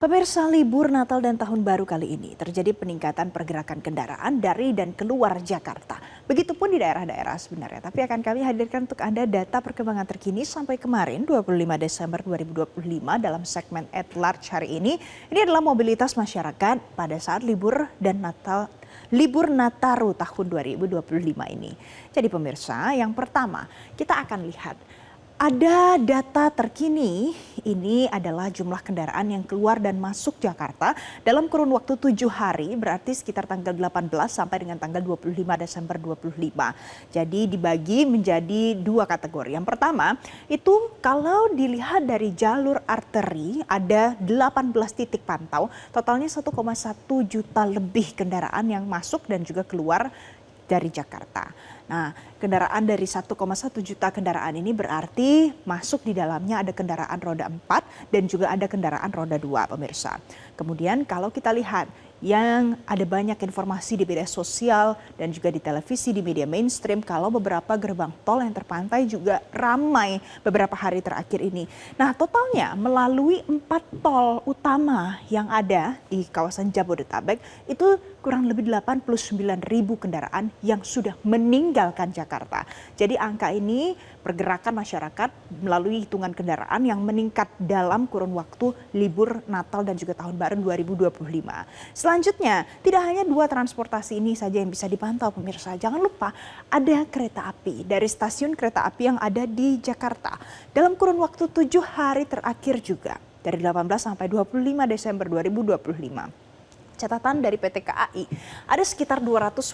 Pemirsa, libur Natal dan Tahun Baru kali ini terjadi peningkatan pergerakan kendaraan dari dan keluar Jakarta. Begitupun di daerah-daerah sebenarnya. Tapi akan kami hadirkan untuk Anda data perkembangan terkini sampai kemarin 25 Desember 2025 dalam segmen At Large hari ini. Ini adalah mobilitas masyarakat pada saat libur dan libur Nataru tahun 2025 ini. Jadi pemirsa, yang pertama kita akan lihat ada data terkini, ini adalah jumlah kendaraan yang keluar dan masuk Jakarta dalam kurun waktu 7 hari, berarti sekitar tanggal 18 sampai dengan tanggal 25 Desember 25. Jadi dibagi menjadi dua kategori. Yang pertama, itu kalau dilihat dari jalur arteri ada 18 titik pantau, totalnya 1,1 juta lebih kendaraan yang masuk dan juga keluar dari Jakarta. Nah, kendaraan dari 1,1 juta kendaraan ini berarti masuk di dalamnya ada kendaraan roda 4 dan juga ada kendaraan roda 2, pemirsa. Kemudian kalau kita lihat yang ada banyak informasi di media sosial dan juga di televisi, di media mainstream, kalau beberapa gerbang tol yang terpantai juga ramai beberapa hari terakhir ini. Nah, totalnya melalui 4 tol utama yang ada di kawasan Jabodetabek itu kurang lebih 89.000 kendaraan yang sudah meninggalkan Jakarta. Jadi angka ini pergerakan masyarakat melalui hitungan kendaraan yang meningkat dalam kurun waktu libur Natal dan juga Tahun Baru 2025. Selanjutnya, tidak hanya dua transportasi ini saja yang bisa dipantau pemirsa. Jangan lupa ada kereta api dari stasiun kereta api yang ada di Jakarta. Dalam kurun waktu 7 hari terakhir juga, dari 18 sampai 25 Desember 2025. Catatan dari PT KAI, ada sekitar 210.000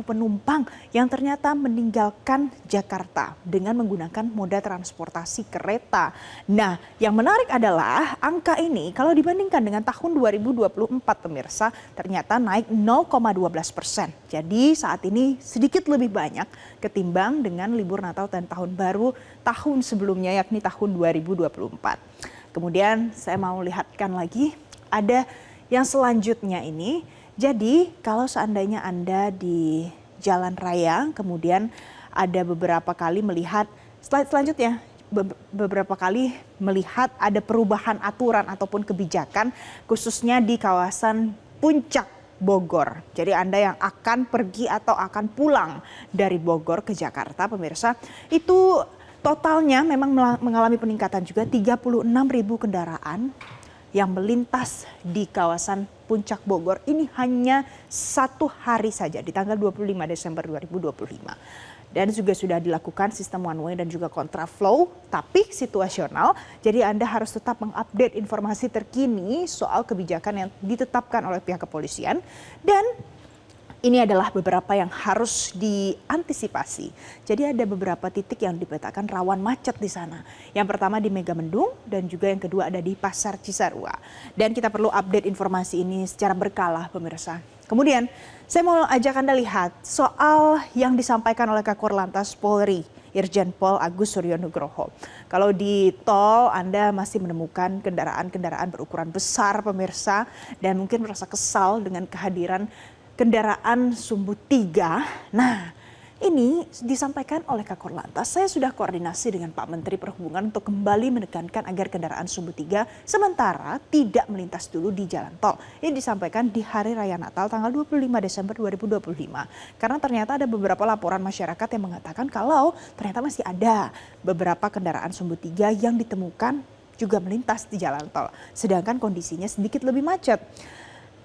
penumpang yang ternyata meninggalkan Jakarta dengan menggunakan moda transportasi kereta. Nah, yang menarik adalah angka ini kalau dibandingkan dengan tahun 2024 pemirsa, ternyata naik 0,12%. Jadi saat ini sedikit lebih banyak ketimbang dengan libur Natal dan Tahun Baru tahun sebelumnya, yakni tahun 2024. Kemudian saya mau lihatkan lagi, ada yang selanjutnya ini, jadi kalau seandainya Anda di jalan raya, kemudian ada beberapa kali melihat, slide selanjutnya, beberapa kali melihat ada perubahan aturan ataupun kebijakan khususnya di kawasan Puncak Bogor. Jadi Anda yang akan pergi atau akan pulang dari Bogor ke Jakarta, pemirsa, itu totalnya memang mengalami peningkatan juga 36.000 kendaraan yang melintas di kawasan Puncak Bogor ini hanya satu hari saja di tanggal 25 Desember 2025. Dan juga sudah dilakukan sistem one way dan juga kontraflow, tapi situasional. Jadi Anda harus tetap mengupdate informasi terkini soal kebijakan yang ditetapkan oleh pihak kepolisian. Dan ini adalah beberapa yang harus diantisipasi. Jadi ada beberapa titik yang dipetakan rawan macet di sana. Yang pertama di Megamendung dan juga yang kedua ada di Pasar Cisarua. Dan kita perlu update informasi ini secara berkala pemirsa. Kemudian saya mau ajak Anda lihat soal yang disampaikan oleh Kakor Lantas Polri, Irjen Pol Agus Suryonugroho. Kalau di tol Anda masih menemukan kendaraan-kendaraan berukuran besar pemirsa dan mungkin merasa kesal dengan kehadiran kendaraan sumbu 3. Nah, ini disampaikan oleh Kakor Lantas. Saya sudah koordinasi dengan Pak Menteri Perhubungan untuk kembali menekankan agar kendaraan sumbu 3 sementara tidak melintas dulu di jalan tol. Ini disampaikan di Hari Raya Natal tanggal 25 Desember 2025. Karena ternyata ada beberapa laporan masyarakat yang mengatakan kalau ternyata masih ada beberapa kendaraan sumbu 3 yang ditemukan juga melintas di jalan tol. Sedangkan kondisinya sedikit lebih macet.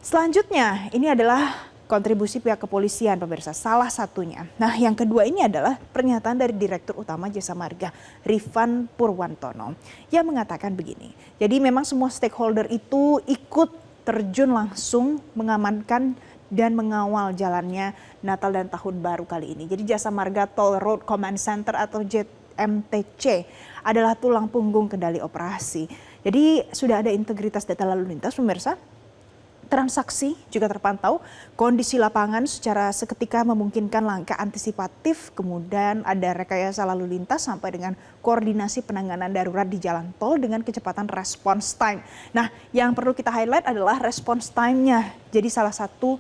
Selanjutnya, ini adalah kontribusi pihak kepolisian pemirsa, salah satunya. Nah, yang kedua ini adalah pernyataan dari Direktur Utama Jasa Marga, Rifan Purwantono, yang mengatakan begini. Jadi memang semua stakeholder itu ikut terjun langsung mengamankan dan mengawal jalannya Natal dan Tahun Baru kali ini. Jadi Jasa Marga Toll Road Command Center atau JMTC adalah tulang punggung kendali operasi. Jadi sudah ada integritas data lalu lintas pemirsa. Transaksi juga terpantau, kondisi lapangan secara seketika memungkinkan langkah antisipatif, kemudian ada rekayasa lalu lintas sampai dengan koordinasi penanganan darurat di jalan tol dengan kecepatan response time. Nah, yang perlu kita highlight adalah response time-nya. Jadi salah satu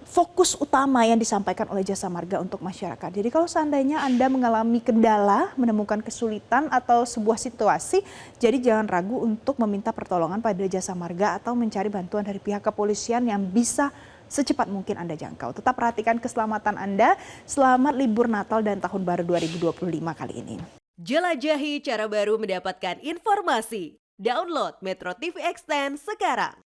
fokus utama yang disampaikan oleh Jasa Marga untuk masyarakat. Jadi kalau seandainya Anda mengalami kendala, menemukan kesulitan atau sebuah situasi, jadi jangan ragu untuk meminta pertolongan pada Jasa Marga atau mencari bantuan dari pihak kepolisian yang bisa secepat mungkin Anda jangkau. Tetap perhatikan keselamatan Anda. Selamat libur Natal dan Tahun Baru 2025 kali ini. Jelajahi cara baru mendapatkan informasi. Download Metro TV Extend sekarang.